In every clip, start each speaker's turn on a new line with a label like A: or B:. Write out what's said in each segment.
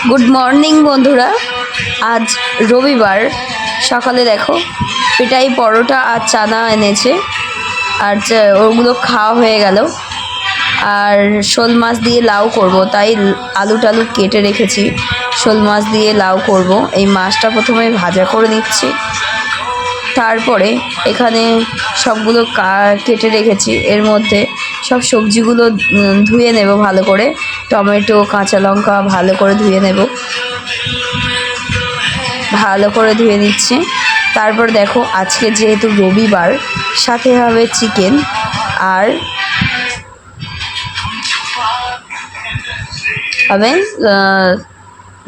A: Good morning বন্ধুরা। আজ রবিবার সকালে দেখো পেটাই পরোটা আর চানা এনেছে, আর ওগুলো খাওয়া হয়ে গেল। আর শোল মাছ দিয়ে লাউ করব, তাই আলু টালু কেটে রেখেছি। শোল মাছ দিয়ে লাউ করব। এই মাছটা প্রথমে ভাজা করে নিচ্ছি, তারপরে এখানে সবগুলো কেটে রেখেছি। এর মধ্যে সব সবজিগুলো ধুয়ে নেব ভালো করে। টমেটো, কাঁচা লঙ্কা ভালো করে ধুয়ে নেব, ভালো করে ধুয়ে নিচ্ছি। তারপর দেখো আজকে যেহেতু রবিবার, সাথে হবে চিকেন আর হবে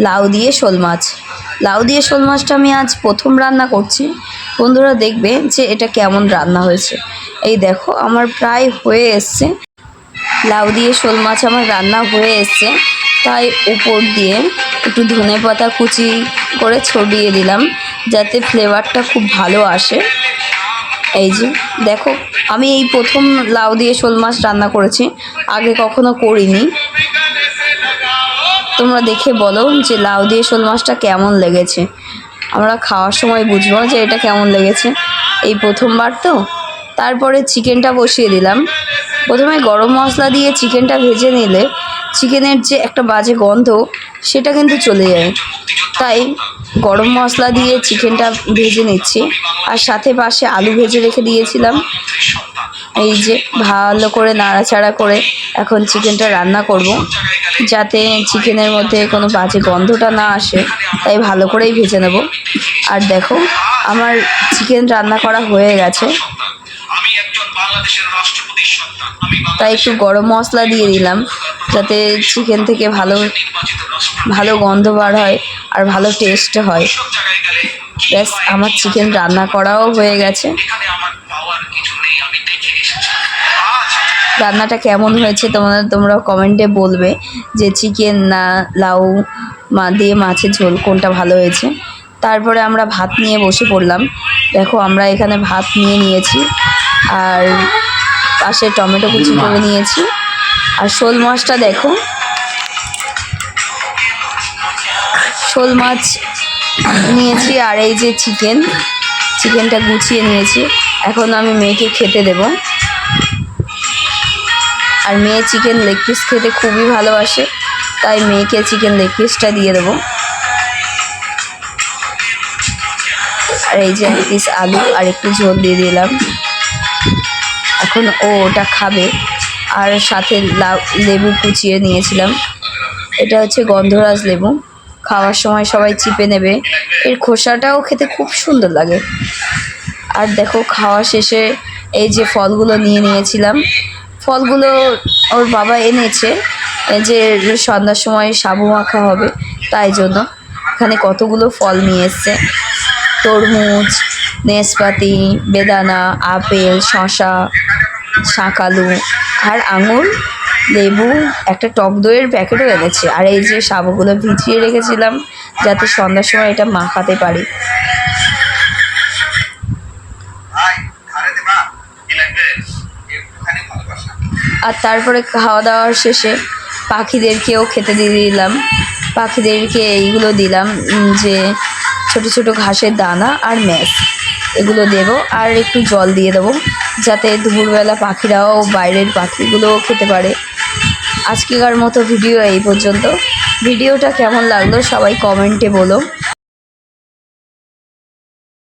A: লাউ দিয়ে শোল মাছ। লাউ দিয়ে শোল মাছটা আমি আজ প্রথম রান্না করছি। বন্ধুরা দেখবে যে এটা কেমন রান্না হয়েছে। এই দেখো আমার প্রায় হয়ে এসছে, লাউ দিয়ে শোল মাছ আমার রান্না হয়ে এসছে। তাই উপর দিয়ে একটু ধনেপাতা কুচি করে ছড়িয়ে দিলাম, যাতে ফ্লেভারটা খুব ভালো আসে। এই যে দেখো, আমি এই প্রথম লাউ দিয়ে শোল মাছ রান্না করেছি, আগে কখনো করিনি। তোমরা দেখে বলো যে লাউ দিয়ে শোল মাছটা কেমন লেগেছে। আমরা খাওয়ার সময় বুঝবো যে এটা কেমন লেগেছে, এই প্রথমবার তো। তারপরে চিকেনটা বসিয়ে দিলাম। প্রথমে গরম মশলা দিয়ে চিকেনটা ভেজে নিলে চিকেনের যে একটা বাজে গন্ধ সেটা কিন্তু চলে যায়। তাই গরম মশলা দিয়ে চিকেনটা ভেজে নিচ্ছি, আর সাথে পাশে আলু ভেজে রেখে দিয়েছিলাম। এই যে ভালো করে নাড়াচাড়া করে এখন চিকেনটা রান্না করব, যাতে চিকেনের মধ্যে কোনো বাজে গন্ধটা না আসে। তাই ভালো করেই ভেজে নেব। আর দেখো আমার চিকেন রান্না করা হয়ে গেছে। তাই একটু গরম মশলা দিয়ে দিলাম, যাতে চিকেন থেকে ভালো গন্ধ বার হয় আর ভালো টেস্ট হয়। ব্যাস, আমার চিকেন রান্না করাও হয়ে গেছে। রান্নাটা কেমন হয়েছে তোমরা কমেন্টে বলবে যে চিকেন না লাউ দিয়ে মাছের ঝোল কোনটা ভালো হয়েছে। তারপরে আমরা ভাত নিয়ে বসে পড়লাম। দেখো আমরা এখানে ভাত নিয়েছি, আর পাশে টমেটো কুচি করে নিয়েছি। আর শোল মাছটা দেখো, শোল মাছ নিয়েছি, আর এই যে চিকেনটা গুছিয়ে নিয়েছি। এখন আমি মেয়েকে খেতে দেব। আর মেয়ে চিকেন লেগ পিস খেতে খুবই ভালোবাসে, তাই মেয়েকে চিকেন লেগ পিসটা দিয়ে দেবো। আর এই যে 1 পিস আলু আর একটু ঝোল দিয়ে দিলাম। এখন ওটা খাবে। আর সাথে লেবু কুচিয়ে নিয়েছিলাম, এটা হচ্ছে গন্ধরাজ লেবু। খাওয়ার সময় সবাই চিপে নেবে, এর খোসাটাও খেতে খুব সুন্দর লাগে। আর দেখো খাওয়া শেষে এই যে ফলগুলো নিয়েছিলাম। ফলগুলো ওর বাবা এনেছে, যে সন্ধ্যার সময় সাবু মাখা হবে, তাই জন্য এখানে কতগুলো ফল নিয়ে এসছে। তরমুজ, নেসপাতি, বেদানা, আপেল, শশা, শাঁকালু আর আঙুর, লেবু, একটা টক দইয়ের প্যাকেটও এনেছে। আর এই যে সাবুগুলো ভিজিয়ে রেখেছিলাম, যাতে সন্ধ্যার সময় এটা মাখাতে পারি। আর তারপরে খাওয়া দাওয়ার শেষে পাখিদেরকেও খেতে দিয়ে দিলাম। পাখিদেরকে এইগুলো দিলাম, যে ছোট ছোট ঘাসের দানা আর ম্যাশ, এগুলো দেব। আর একটু জল দিয়ে দেবো, যাতে দুপুরবেলা পাখিরাও, বাইরের পাখিগুলোও খেতে পারে। আজকেকার মতো ভিডিও এই পর্যন্ত। ভিডিওটা কেমন লাগলো সবাই কমেন্টে বলো।